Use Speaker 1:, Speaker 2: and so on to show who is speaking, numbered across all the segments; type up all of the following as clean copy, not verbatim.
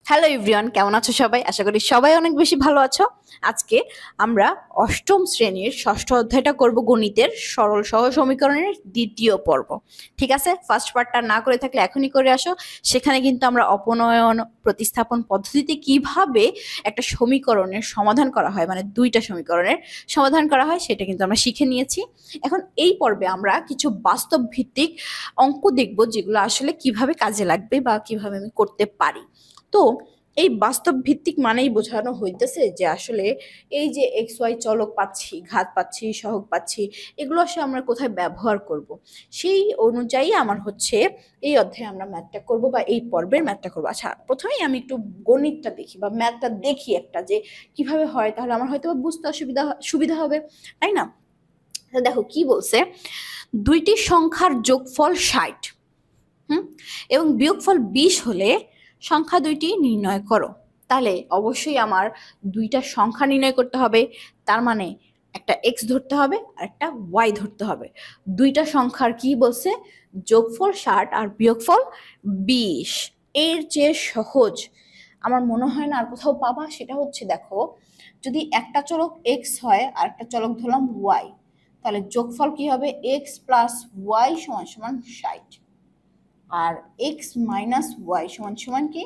Speaker 1: Hello everyone, কেমন আছো সবাই? আশা করি সবাই অনেক বেশি ভালো আছো। আজকে আমরা অষ্টম শ্রেণীর ষষ্ঠ অধ্যায়টা করব, গণিতের সরল সহজ সমীকরণের দ্বিতীয় পর্ব। ঠিক আছে, ফার্স্ট পার্টটা না করে থাকলে এখনই করে আসো। সেখানে কিন্তু আমরা অপনয়ন প্রতিস্থাপন পদ্ধতিতে কিভাবে একটা সমীকরণের সমাধান করা হয়, মানে দুইটা সমীকরণের সমাধান করা হয়, সেটা কিন্তু আমরা শিখে নিয়েছি। এখন এই পর্বে আমরা কিছু বাস্তব ভিত্তিক অঙ্ক দেখব, যেগুলো আসলে কিভাবে কাজে লাগবে বা কিভাবে আমি করতে পারি। তো এই বাস্তব ভিত্তিক মানেই বোঝানো হইতেছে যে আসলে এই যে এক্স ওয়াই চলক পাচ্ছি, ঘাত পাচ্ছি, সহগ পাচ্ছি, এগুলো আসলে আমরা কোথায় ব্যবহার করব, সেই অনুযায়ী আমার হচ্ছে এই অধ্যায়ে আমরা ম্যাথটা করব বা এই পর্বের ম্যাথটা করবো। আচ্ছা, প্রথমেই আমি একটু গণিতটা দেখি বা ম্যাথটা দেখি একটা, যে কিভাবে হয়, তাহলে আমার হয়তো বুঝতে সুবিধা হবে, তাই না? দেখো কি বলছে, দুইটি সংখ্যার যোগফল 60 এবং বিয়োগফল 20 হলে সংখ্যা দুইটি নির্ণয় করো। তাহলে অবশ্যই আমার দুইটা সংখ্যা নির্ণয় করতে হবে, তার মানে একটা এক্স ধরতে হবে আর একটা ওয়াই ধরতে হবে। দুইটা সংখ্যার কি বলছে, যোগফল 60 আর বিয়োগফল 20। এর যে সহজ আমার মনে হয় না আর কোথাও পাবা। সেটা হচ্ছে, দেখো, যদি একটা চলক এক্স হয় আর একটা চলক ধরলাম ওয়াই, তাহলে যোগফল কি হবে, এক্স প্লাস ওয়াই সমান সমান 60, আর এক্স মাইনাস ওয়াই সমান সমান কি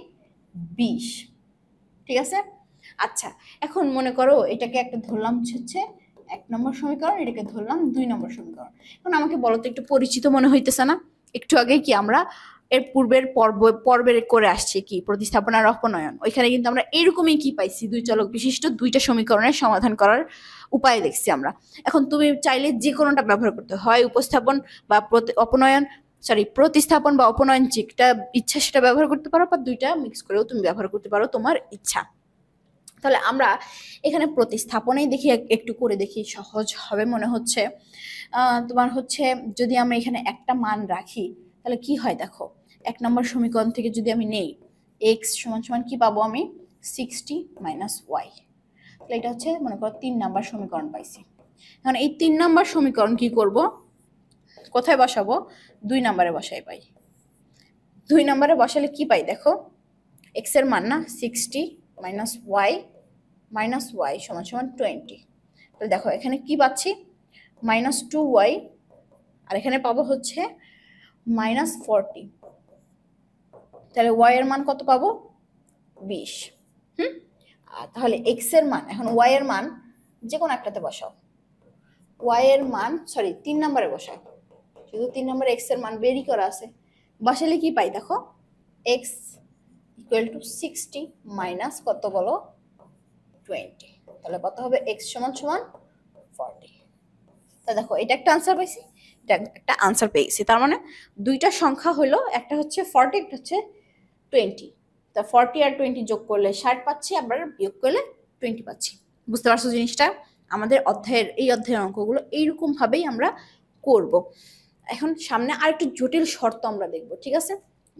Speaker 1: 20। ঠিক আছে। আচ্ছা, এখন মনে করো এটাকে একটা ধরলাম হচ্ছে 1 নম্বর সমীকরণ, এটাকে ধরলাম 2 নম্বর সমীকরণ। এখন আমাকে বলো তো, একটু পরিচিত মনে হইতেছে না? একটু আগে কি আমরা এর পূর্বের পর্বের করে আসছি কি প্রতিস্থাপন আর অপনয়ন, ওইখানে কিন্তু আমরা এরকমই কি পাইছি, দুই চলক বিশিষ্ট দুইটা সমীকরণের সমাধান করার উপায় দেখছি আমরা। এখন তুমি চাইলে যে কোনোটা ব্যবহার করতে হয়, উপস্থাপন বা অপনয়ন, সরি প্রতিস্থাপন বা অপনয়ন, যেটা ইচ্ছা সেটা ব্যবহার করতে পারো, বা দুইটা মিক্স করেও তুমি ব্যবহার করতে পারো, তোমার ইচ্ছা। তাহলে আমরা এখানে প্রতিস্থাপনেই দেখি, একটু করে দেখি, সহজ হবে মনে হচ্ছে। তোমার হচ্ছে, যদি আমরা এখানে একটা মান রাখি তাহলে কি হয়, দেখো 1 নম্বর সমীকরণ থেকে যদি আমি নেই এক্স সমান সমান কি পাবো আমি, 60 মাইনাস ওয়াই। তাহলে এটা হচ্ছে মনে করো 3 নম্বর সমীকরণ পাইছি। এখন এই 3 নম্বর সমীকরণ কি করব, কোথায় বসাবো, 2 নম্বরে বসাই পাই। 2 নম্বরে বসালে কি পাই, দেখো এক্স এর মান না 60 মাইনাস ওয়াই সমান সমান 20। তাহলে দেখো এখানে কি পাচ্ছি, -2y, আর এখানে পাবো হচ্ছে -40। তাহলে ওয়াই এর মান কত পাবো, 20। আর তাহলে এক্স এর মান, এখন ওয়াই এর মান যে কোনো একটাতে বসাও, ওয়াই এর মান, সরি 3 নম্বরে বসাও, শুধু 3 নম্বরে এক্স এর মান বেরি করা আছে। বসালে কি পাই, দেখো এক্স ইকুয়াল টু 60 মাইনাস কত বলো, 20। তাহলে কত হবে, এক্স সমান সমান 40। তা দেখো এটা একটা আনসার পাইছি, এটা একটা আনসার পেয়েছি। তার মানে দুইটা সংখ্যা হলো, একটা হচ্ছে 40, একটা হচ্ছে 20। তা 40 আর 20 যোগ করলে 60 পাচ্ছি, আবার বিয়োগ করলে 20 পাচ্ছি। বুঝতে পারছো জিনিসটা? আমাদের এই অধ্যায়ের অঙ্কগুলো এইরকম ভাবেই আমরা করব। এখন সামনে আর একটু জটিল শর্ত আমরা দেখব, ঠিক আছে?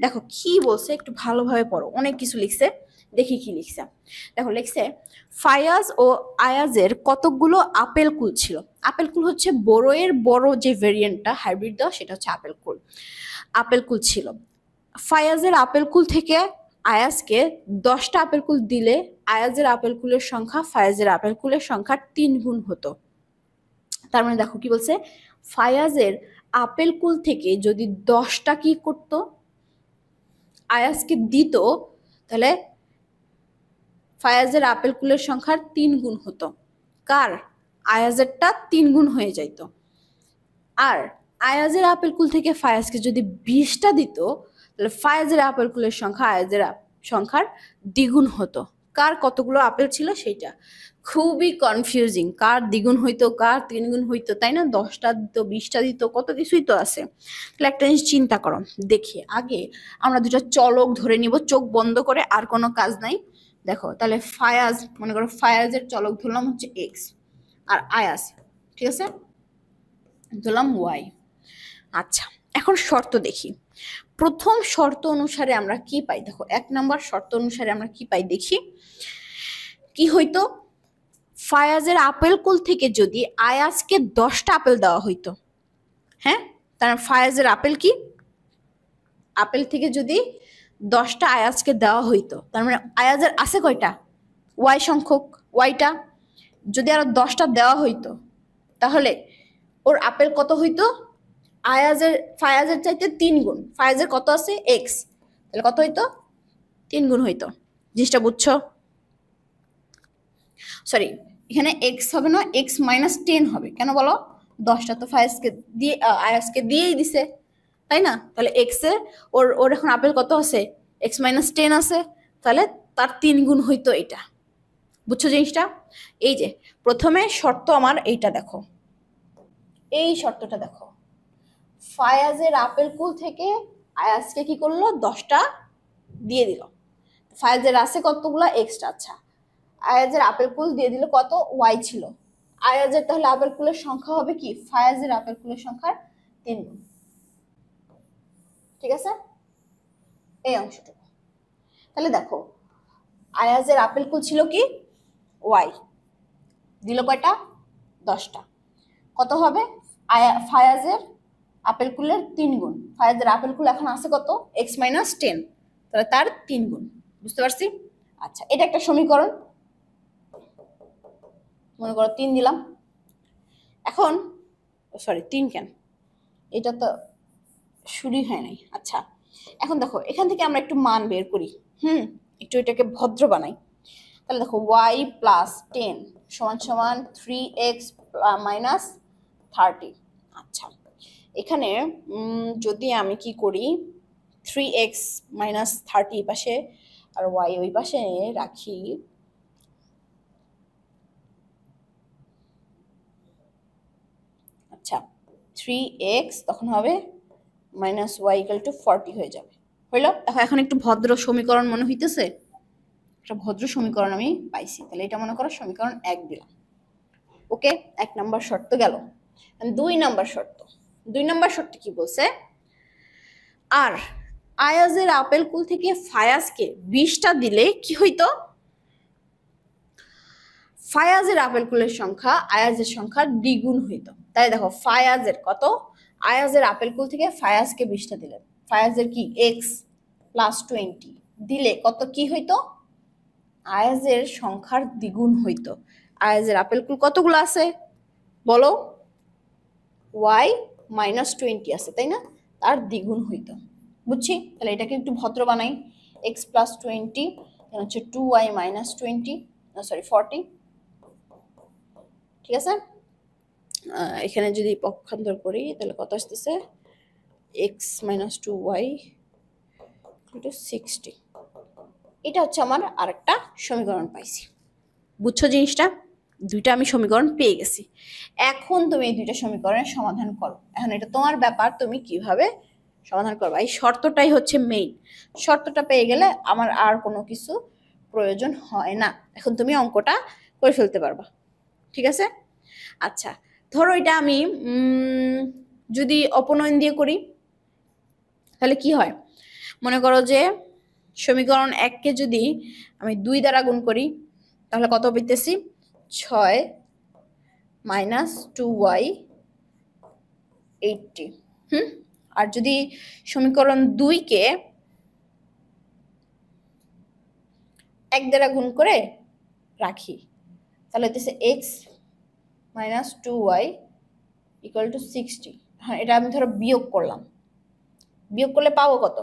Speaker 1: দেখো কি বলছে, একটু ভালোভাবে পড়ো, অনেক কিছু লিখছে, দেখি কি লিখছে। দেখো লিখছে, ফায়াজ ও আয়াজের কতকগুলো আপেল কুল ছিল। আপেল কুল হচ্ছে বড়য়ের বড় যে ভেরিয়েন্টটা হাইব্রিড দেওয়া, সেটা হচ্ছে আপেল কুল। আপেল কুল ছিল। ফায়াজের আপেল কুল থেকে আয়াজকে 10টা আপেল কুল দিলে আয়াজের আপেল কুলের সংখ্যা ফায়াজের আপেল কুলের সংখ্যার 3 গুণ হতো। তার মানে দেখো কি বলছে, ফায়াজের আপেল কুল থেকে যদি 10টা কি করতো, আয়াজকে দিত, তাহলে ফায়াজের আপেল কুলের সংখ্যার 3 গুণ হতো। কার? আয়াজেরটা 3 গুণ হয়ে যাইতো। আর আয়াজের আপেল কুল থেকে ফায়াজকে যদি 20টা দিত, তাহলে ফায়াজের আপেল কুলের সংখ্যা আয়াজের সংখ্যার দ্বিগুণ হতো। কার কতগুলো আপেল ছিল সেটা খুবই কনফিউজিং, কার দ্বিগুণ হইতো কার 3 গুণ হইতো, তাই না? 10টা দিত, 20টা দিত, কত কিছুই তো আছে। তাহলে একটা জিনিস চিন্তা করো, দেখি আগে আমরা দুটো চলক ধরে নিব চোখ বন্ধ করে, আর কোনো কাজ নাই। দেখো তাহলে ফায়াজ, মনে করো ফায়াজের চলক ধরলাম হচ্ছে এক্স, আর আয়াজ, ঠিক আছে, ধরলাম ওয়াই। আচ্ছা, এখন শর্ত দেখি। প্রথম শর্ত অনুসারে আমরা কি পাই, দেখো 1 নম্বর শর্ত অনুসারে আমরা কি পাই দেখি। কি হইতো, ফায়াজের আপেল কুল থেকে যদি আয়াজকে 10টা আপেল দেওয়া হইতো, হ্যাঁ, তার ফায়াজের আপেল কি, আপেল থেকে যদি 10টা আয়াজকে দেওয়া হইতো, তার মানে আয়াজের আছে কয়টা? ওয়াই সংখ্যক, ওয়াইটা। যদি আরো 10টা দেওয়া হইতো তাহলে ওর আপেল কত হইতো? ফায়াজের চাইতে 3 গুণ। ফায়াজের কত আছে? এক্স, তাহলে কত হইতো? 3 গুণ হইতো। জিনিসটা বুঝছো? সরি, এখানে এক্স হবে না, x-10 হবে। কেন বলো? 10টা তো ফায়াজকে দিয়ে আয়াজকে দিয়েই দিছে, তাই না? তাহলে এক্স এ ওর ওর এখন আপেল কত আছে? x-10 আছে, তাহলে তার 3 গুণ হইতো এটা। বুঝছো জিনিসটা? এই যে প্রথমে শর্ত আমার এইটা দেখো, এই শর্তটা দেখো, ফায়াজের আপেল কুল থেকে আয়াজকে কি করলো? 10টা দিয়ে দিল। ফায়াজের আছে কতগুলা? এক্সটা। আচ্ছা, আয়াজের আপেল কুল দিয়ে দিল কত? ওয়াই ছিল। আয়াজের তাহলে আপেল কুলের সংখ্যা হবে কি? ফায়াজের আপেল কুলের সংখ্যার 3 গুণ। ঠিক আছে, এই অংশটুকু। তাহলে দেখো, আয়াজের আপেল কুল ছিল কি? ওয়াই, দিল কয়টা? 10টা। কত হবে? ফায়াজের আপেল কুলের 3 গুণ। ফায়াজের আপেল কুল এখন আছে কত? x-10, তাহলে তার 3 গুণ। বুঝতে পারছি? আচ্ছা, এটা একটা সমীকরণ, মনে করো 3 দিলাম। এখন সরি 3 কেন, এটা তো শুরুই হয় নাই। আচ্ছা, এখন দেখো এখান থেকে আমরা একটু মান বের করি। একটু এটাকে ভদ্র বানাই। তাহলে দেখো y+10 সমান সমান 3x-30। আচ্ছা, এখানে যদি আমি কি করি, 3x-30 এই পাশে আর y ওই পাশে রাখি, আচ্ছা 3x তখন হবে -y=40 হয়ে যাবে। হইল? এখন একটু ভদ্র সমীকরণ মনে হইতেছে? একটা ভদ্র সমীকরণ আমি পাইছি। তাহলে এটা মনে করো সমীকরণ 1 দিলাম। ওকে, 1 নাম্বার শর্ত গেল। 2 নাম্বার শর্ত, 2 নাম্বার শর্ত কি বলছে? আর আয়াজের আপেল কুল থেকে ফায়াজকে 20টা দিলে কি হইতো? ফায়াজের আপেল কুলের সংখ্যা আয়াজের সংখ্যার দ্বিগুণ হইতো। তাই দেখো, ফায়াজের কত? আয়াজের আপেল কুল থেকে ফায়াজকে 20টা দিলেন, ফায়াজের কি x+20 দিলে কত কি হইতো? আয়াজের সংখ্যার দ্বিগুণ হইতো। আয়াজের আপেল কুল কতগুলো আছে বলো? y-20 আছে, তাই না? তার দ্বিগুণ হইতো। বুঝছি? তাহলে এটাকে একটু ভদ্র বানাই। x+20 হচ্ছে 2y-20, সরি 40। ঠিক আছে, এখানে যদি পক্ষান্তর করি তাহলে কত আসতেছে? x-2y = 60। এটা হচ্ছে আমার আরেকটা সমীকরণ পাইছি। বুঝছো জিনিসটা? 2টা আমি সমীকরণ পেয়ে গেছি। এখন তুমি এই 2টা সমীকরণের সমাধান করো। এখন এটা তোমার ব্যাপার, তুমি কিভাবে সমাধান করবে। এই শর্তটাই হচ্ছে মেইন। শর্তটা পেয়ে গেলে আমার আর কোনো কিছু প্রয়োজন হয় না। এখন তুমি অঙ্কটা করে ফেলতে পারবা। ঠিক আছে? আচ্ছা, ধরো এটা আমি যদি অপনয়ন দিয়ে করি তাহলে কি হয়? মনে করো যে সমীকরণ 1কে যদি আমি 2 দ্বারা গুণ করি তাহলে কত পেতেছি? 6-2y=80। আর যদি সমীকরণ 2কে 1 দ্বারা গুণ করে রাখি তাহলে হইতেছে x-2y=60। হ্যাঁ, এটা আমি ধরো বিয়োগ করলাম, বিয়োগ করলে পাবো কত?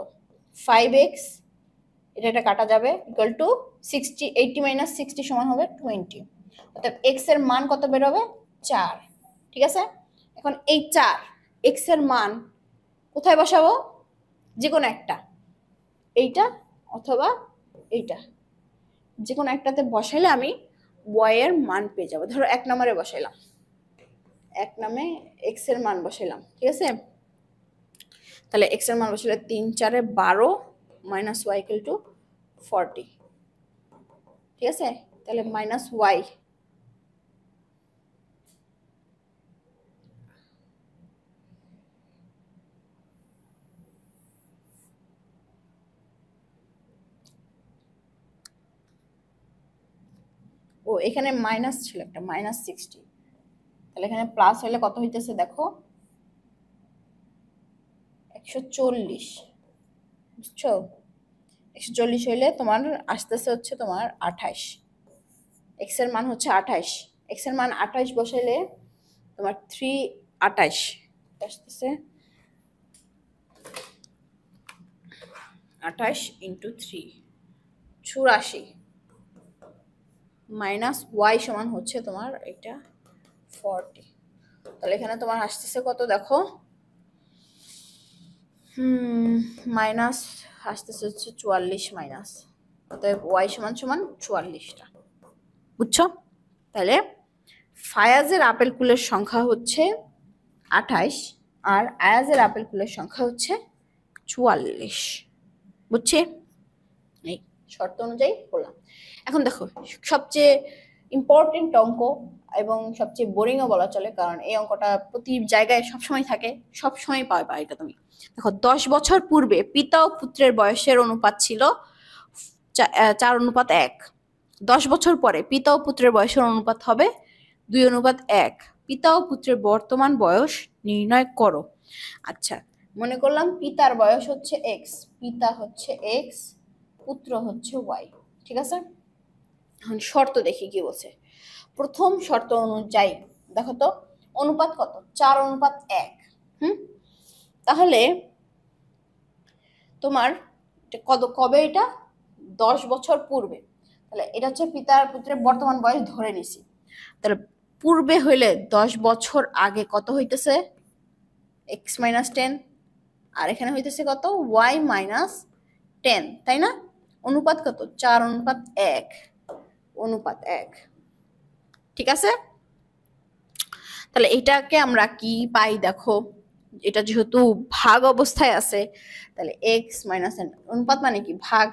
Speaker 1: 5x, এটা কাটা যাবে, =60। 80-60 সমান হবে 20। অর্থাৎ x এর মান কত বের হবে? 4। ঠিক আছে, এখন এই 4 x এর মান কোথায় বসাবো? যে কোনো একটা, এইটা অথবা এইটা, যে কোনো একটাতে বসাইলে আমি y এর মান পেয়ে যাবো। ধরো 1 নম্বরে বসাইলাম, 1 নামে x এর মান বসাইলাম। ঠিক আছে, তাহলে x এর মান বসালে 3-4-12 -y=40। ঠিক আছে, তাহলে -y ও এখানে মাইনাস ছিল একটা, -60। তাহলে এখানে প্লাস হলে কত হইতেছে দেখো? 140। বুঝছো? 140 হইলে তোমার আসতেছে হচ্ছে তোমার 28। এক্স এর মান হচ্ছে 28, এক্স এর মান 28 বসাইলে তোমার 3 28 আসতেছে 28 ইন্টু 3 84 মাইনাস ওয়াই সমান হচ্ছে তোমার এটা 40। তাহলে এখানে তোমার আসতেছে কত দেখো, মাইনাস আসতেছে হচ্ছে 44 মাইনাস, অতএব ওয়াই সমান সমান 44টা। বুঝছো? তাহলে ফায়াজের আপেল কুলের সংখ্যা হচ্ছে 28 আর আয়াজের আপেল কুলের সংখ্যা হচ্ছে 44। বুঝছি? এই শর্ত অনুযায়ী বললাম। এখন দেখো সবচেয়ে ইম্পর্টেন্ট অঙ্ক এবং সবচেয়ে বোরিংও বলা চলে, কারণ এই অঙ্কটা প্রতি জায়গায় সবসময় থাকে, সবসময় পাবে এটা তুমি। দেখো 10 বছর পূর্বে পিতা ও পুত্রের বয়সের অনুপাত ছিল 4:1। 10 বছর পরে পিতা ও পুত্রের বয়সের অনুপাত হবে 2:1। পিতা ও পুত্রের বর্তমান বয়স নির্ণয় করো। আচ্ছা, মনে করলাম পিতার বয়স হচ্ছে এক্স, পিতা হচ্ছে এক্স, পুত্র হচ্ছে ওয়াই। ঠিক আছে, এখন শর্ত দেখি কি বলছে। প্রথম শর্ত অনুযায়ী দেখো তো অনুপাত কত, 4:1। তাহলে তোমার কবে এটা 10 বছর পূর্বে, তাহলে এটা হচ্ছে পিতার পুত্রের বর্তমান বয়স ধরে নিছি। তাহলে পূর্বে হইলে 10 বছর আগে কত হইতেছে x - 10, আর এখানে হইতেছে কত y - 10, তাই না? অনুপাত কত 4:1, অনুপাত 1। ঠিক আছে, তাহলে এটাকে আমরা কি পাই দেখো, এটা যেহেতু ভাগ অবস্থায় আছে তাহলে x - 10 অনুপাত মানে কি ভাগ,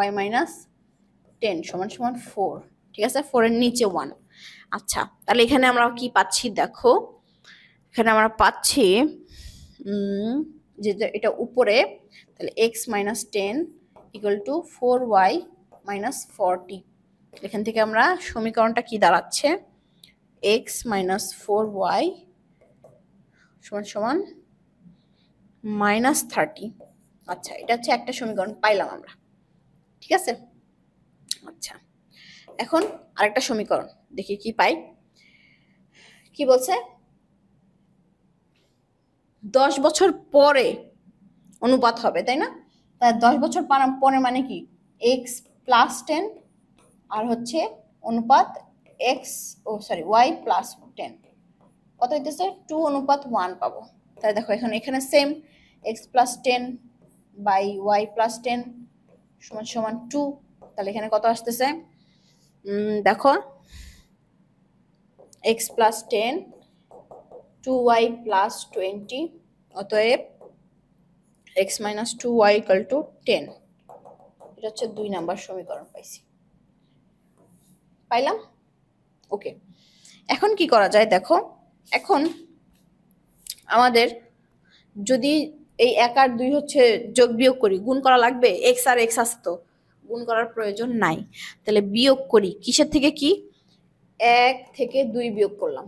Speaker 1: y - 10 সমান সমান 4। ঠিক আছে, 4 এর নিচে 1। আচ্ছা, তাহলে এখানে আমরা কি পাচ্ছি দেখো, এখানে আমরা পাচ্ছি যে এটা উপরে, তাহলে x - 10 ইকুয়াল টু 4y - 40। এখান থেকে আমরা সমীকরণটা কি দাঁড়াচ্ছে, x - 4y সমান সমান -30। আচ্ছা, এটা হচ্ছে একটা সমীকরণ পাইলাম আমরা। ঠিক আছে, আচ্ছা এখন আরেকটা সমীকরণ দেখি কি পাই। কি বলছে, 10 বছর পরে অনুপাত হবে, তাই না? তাই 10 বছর পরে মানে কি x + 10 আর হচ্ছে অনুপাত y + 10 কত হইতেছে 2:1 পাবো। তাহলে দেখো এখানে সেম x + 10 বাই y + 10 সমান সমান 2। তাহলে এখানে কত আসতেছে দেখো x + 10 2y + 20, অতএব x - 2y = 10। এটা হচ্ছে 2 নাম্বার সমীকরণ পাইলাম। ওকে, এখন কি করা যায় দেখো, এখন আমাদের যদি এই 1 আর 2 হচ্ছে যোগ বিয়োগ করি, গুণ করা লাগবে, x আর x আছে তো গুণ করার প্রয়োজন নাই। তাহলে বিয়োগ করি, কিসের থেকে কি 1 থেকে 2 বিয়োগ করলাম,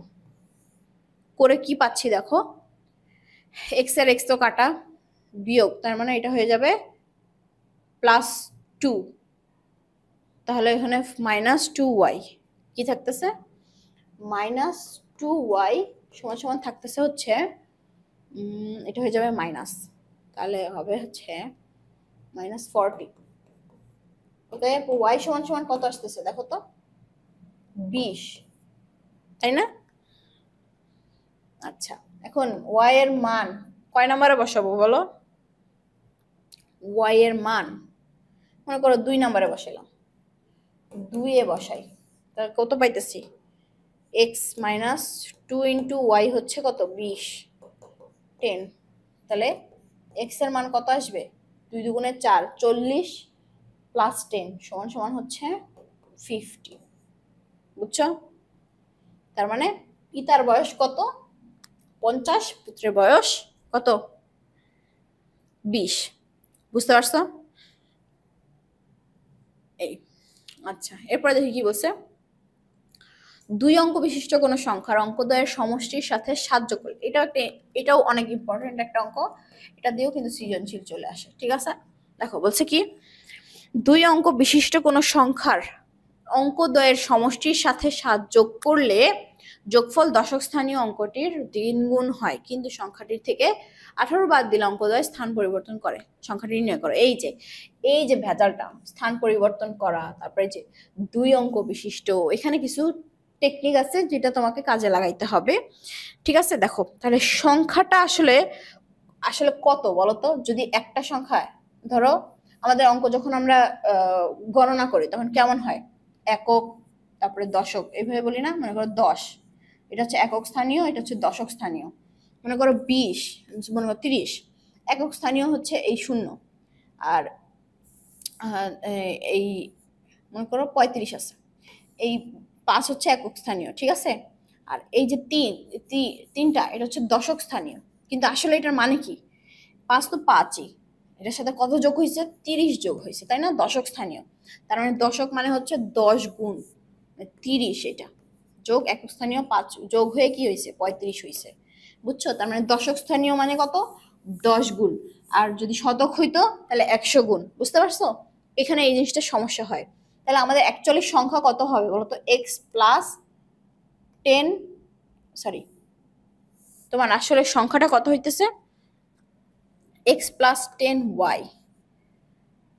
Speaker 1: করে কি পাচ্ছি দেখো, x আর x তো কাটা, বিয়োগ, তার মানে এটা হয়ে যাবে +2। তাহলে এখানে -2y কি থাকতেছে, -2y সমান সমান থাকতেছে হচ্ছে এটা হয়ে যাবে মাইনাস, তাহলে হবে হচ্ছে -40। অতএব y সমান সমান কত আসতেছে দেখো তো 20, তাই না? আচ্ছা, এখন y এর মান কয় নম্বরে বসাবো বলো, y এর মান মনে করো 2 নম্বরে বসাইলাম, 2 এ বসাই, তাহলে কত পাইতেছি x - 2 * y হচ্ছে কত 20 10। তাহলে x এর মান কত আসবে 2 দুগুণে 4 40 + 10 সমান সমান হচ্ছে 50। বুঝছো? তার মানে পিতার বয়স কত 50, পুত্রের বয়স কত 20। বুঝতে পারছো? এই আচ্ছা, এরপরে দেখি কি বলছে, 2 অঙ্ক বিশিষ্ট কোন সংখ্যার অঙ্কদ্বয়ের সমষ্টির সাথে 7 যোগ করলে, এটাও অনেক ইম্পর্টেন্ট একটা অঙ্ক, এটা দিয়েও কিন্তু সৃজনশীল চলে আসে। ঠিক আছে, দেখো বলছে কি দুই অঙ্ক বিশিষ্ট কোনো সংখ্যার অঙ্কদ্বয়ের সমষ্টির সাথে 7 যোগ করলে যোগফল দশক স্থানীয় অঙ্কটির 3 গুণ হয়, কিন্তু সংখ্যাটির থেকে 18 বাদ দিলে অঙ্কদ্বয় স্থান পরিবর্তন করে। সংখ্যাটি নির্ণয় করো। এই যে ভেজালটা, স্থান পরিবর্তন করা, তারপরে যে দুই অঙ্ক বিশিষ্ট, এখানে কিছু টেকনিক আছে যেটা তোমাকে কাজে লাগাইতে হবে। ঠিক আছে, দেখো তাহলে সংখ্যাটা আসলে কত বলতো? যদি একটা সংখ্যা, ধরো আমাদের অঙ্ক যখন আমরা গণনা করি তখন কেমন হয়? একক, তারপরে দশক, এইভাবে বলি না? মনে করো 10, এটা হচ্ছে একক স্থানীয়, এটা হচ্ছে দশক স্থানীয়। মনে করো 20, মনে করো 30, একক স্থানীয় হচ্ছে এই 0, আর এই মনে করো 35 আছে, এই 5 হচ্ছে একক স্থানীয়। ঠিক আছে, আর এই যে তিনটা, এটা হচ্ছে দশক স্থানীয়। কিন্তু আসলে এটার মানে কি? 5 তো 5ই, এটার সাথে কত যোগ হয়েছে? 30 যোগ হয়েছে, তাই না? দশক স্থানীয়, তার মানে দশক মানে হচ্ছে 10 গুণ 30, এটা যোগ একক স্থানীয় 5 যোগ হয়ে কি হয়েছে? 35 হয়েছে। বুঝছো? তার মানে দশক স্থানীয় মানে কত? 10 গুণ। আর যদি শতক হইতো তাহলে 100 গুণ। বুঝতে পারছো? এখানে এই জিনিসটা সমস্যা হয়। তাহলে আমাদের অ্যাকচুয়ালি সংখ্যা কত হবে বলতো? এক্স প্লাস 10, সরি, তোমার আসলে সংখ্যাটা কত হইতেছে? X plus 10y।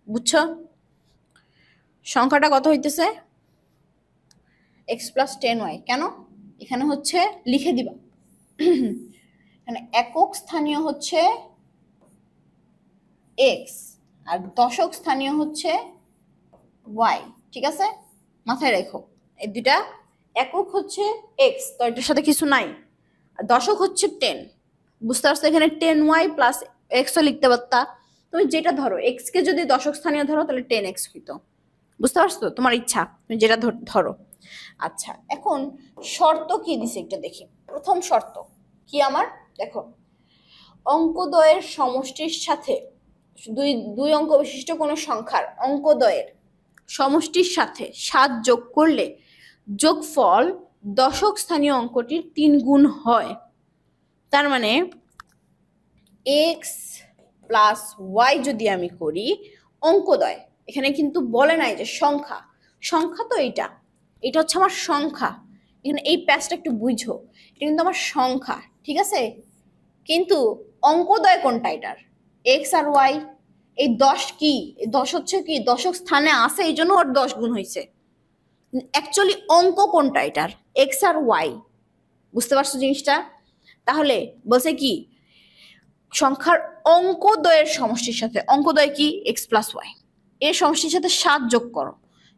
Speaker 1: বুঝছো? সংখ্যাটা কত হইতেছে? X plus 10y। কেন? এখানে হচ্ছে লিখে দিবা, এখানে একক স্থানীয় হচ্ছে এক্স আর দশক স্থানীয় হচ্ছে ওয়াই। ঠিক আছে, মাথায় রেখো। এই দুইটা, একক হচ্ছে এক্স, তো এটার সাথে কিছু নাই, আর দশক হচ্ছে 10। বুঝতে পারছো? এখানে 10y প্লাস এক্সও লিখতে পারতা। তুমি যেটা ধরো, এক্স কে যদি দশক স্থানীয় ধরো তাহলে 10x হইতো। বুঝতে পারছো? তোমার ইচ্ছা, তুমি যেটা ধরো। আচ্ছা, এখন শর্ত কি দিছে একটা দেখি। প্রথম শর্ত কি আমার? দেখো, অঙ্কদ্বয়ের সমষ্টির সাথে দুই অঙ্ক বিশিষ্ট কোনো সংখ্যার অঙ্কদ্বয়ের সমষ্টির সাথে 7 যোগ করলে যোগফল দশক স্থানীয় অঙ্কটির 3 গুণ হয়। তার মানে এক্স প্লাস ওয়াই যদি আমি করি অঙ্কদ্বয়, এখানে কিন্তু বলে নাই যে সংখ্যা, সংখ্যা তো এটা হচ্ছে আমার সংখ্যা। এখানে এই প্যাচটা একটু বুঝো, এটা কিন্তু আমার সংখ্যা। ঠিক আছে, কিন্তু অঙ্কদ্বয় কোনটা এটার? এক্স আর ওয়াই। এই 10 কি? 10 হচ্ছে কি দশক স্থানে আছে, এই জন্য ওর 10 গুণ হয়েছে। অ্যাকচুয়ালি অঙ্ক কোনটা এটার? এক্স আর ওয়াই। বুঝতে পারছো জিনিসটা? তাহলে বলছে কি, সংখ্যার অঙ্কদ্বয়ের সমষ্টির সাথে, অঙ্কদ্বয় কি? এক্স প্লাস ওয়াই, এর সমষ্টির সাথে 7 যোগ করো।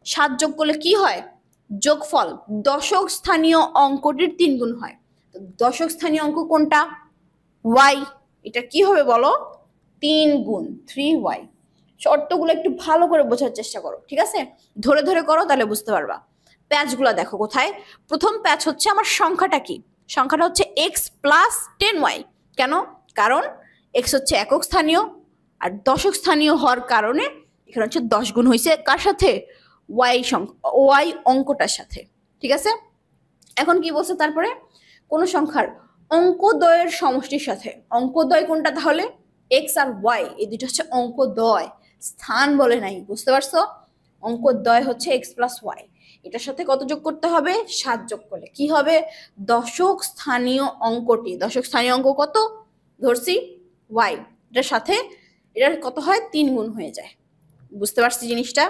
Speaker 1: 7 যোগ করলে কি হয়? যোগফল দশক স্থানীয় অঙ্কটির 3 গুণ হয়। তো দশক স্থানীয় অঙ্ক কোনটা? ওয়াই। এটা কি হবে বলো? 3 গুণ 3y। শর্তগুলো একটু ভালো করে বোঝার চেষ্টা করো। ঠিক আছে, ধরে ধরে করো, তাহলে বুঝতে পারবা। প্যাচগুলো দেখো কোথায়। প্রথম প্যাচ হচ্ছে আমার সংখ্যাটা কি? সংখ্যাটা হচ্ছে এক্স প্লাস 10y। কেন? কারণ এক্স হচ্ছে একক স্থানীয়, আর দশক স্থানীয় হওয়ার কারণে এখানে হচ্ছে 10 গুণ হয়েছে। কার সাথে? ওয়াই অঙ্কটার সাথে। ঠিক আছে, এখন কি বলছে তারপরে? কোন সংখ্যার অঙ্কদ্বয়ের সমষ্টির সাথে, অঙ্কদ্বয় কোনটা তাহলে? এক্স আর ওয়াই, এই দুটো হচ্ছে অঙ্কদ্বয়, স্থান বলে নাই। বুঝতে পারছো? অঙ্কদ্বয় হচ্ছে এক্স প্লাস ওয়াই, এটার সাথে কত যোগ করতে হবে? 7 যোগ করলে কি হবে? দশক স্থানীয় অঙ্কটি, দশক স্থানীয় অঙ্ক কত ধরছি? ওয়াই, এটার সাথে এটার কত হয়? 3 গুণ হয়ে যায়। বুঝতে পারছি জিনিসটা?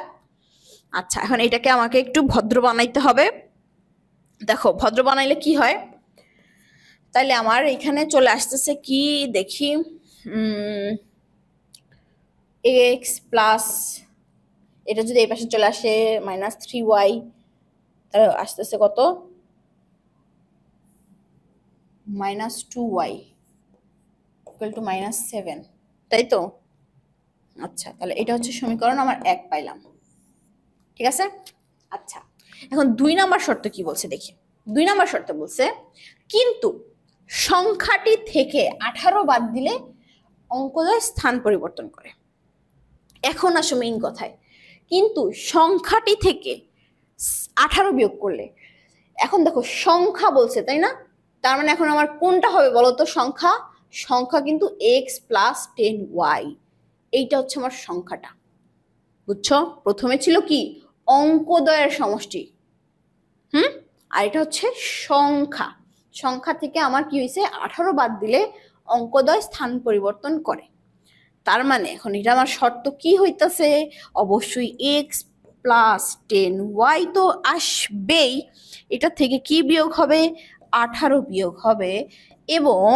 Speaker 1: আচ্ছা, এখন এটাকে আমাকে একটু ভদ্র বানাইতে হবে। দেখো ভদ্র বানাইলে কি হয়, তাইলে আমার এখানে চলে আসতেছে কি দেখি, এক্স প্লাস, এটা যদি এই পাশে চলে আসে -3y, তাহলে আসতেছে কত? -2y ইকুয়াল টু -7, তাই তো? আচ্ছা, তাহলে এটা হচ্ছে সমীকরণ আমার 1 পাইলাম। ঠিক আছে, আচ্ছা এখন 2 নাম্বার শর্ত কি বলছে দেখি। 2 নাম্বার শর্ত বলছে, কিন্তু সংখ্যাটি থেকে 18 বাদ দিলে অঙ্কদ্বয় স্থান পরিবর্তন করে। এখন আসো মেইন কথায়, কিন্তু সংখ্যাটি থেকে 18 বিয়োগ করলে, এখন দেখো সংখ্যা বলছে তাই না? তার মানে এখন আমার কোনটা হবে বলতো? সংখ্যা। সংখ্যা কিন্তু এক্স প্লাস 10y, এইটা হচ্ছে আমার সংখ্যাটা। বুঝছো? প্রথমে ছিল কি অঙ্কদ্বয়ের সমষ্টি, আর এটা হচ্ছে সংখ্যা। সংখ্যা থেকে আমার কি হয়েছে 18 বাদ দিলে অঙ্কদ্বয় স্থান পরিবর্তন করে। তার মানে এখন এটা আমার শর্ত কি হইতাছে, অবশ্যই x প্লাস 10y তো আসবেই, এটা থেকে কি বিয়োগ হবে 18 বিয়োগ হবে, এবং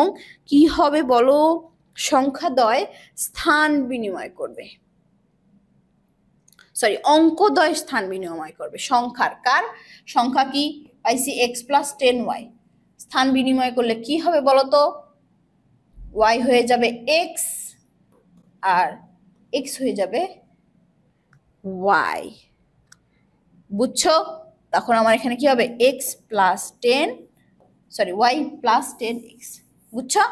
Speaker 1: কি হবে বলো, সংখ্যাদ্বয় স্থান বিনিময় করবে, সরি অঙ্কদ্বয় স্থান বিনিময় করবে সংখ্যার। কার সংখ্যা কি পাইছি x প্লাস 10y, স্থান বিনিময় করলে কি হবে বলতো, y হয়ে যাবে x আর x হয়ে যাবে y, বুঝছো? তখন আমার এখানে কি হবে x plus 10, sorry y plus 10x, বুঝছো?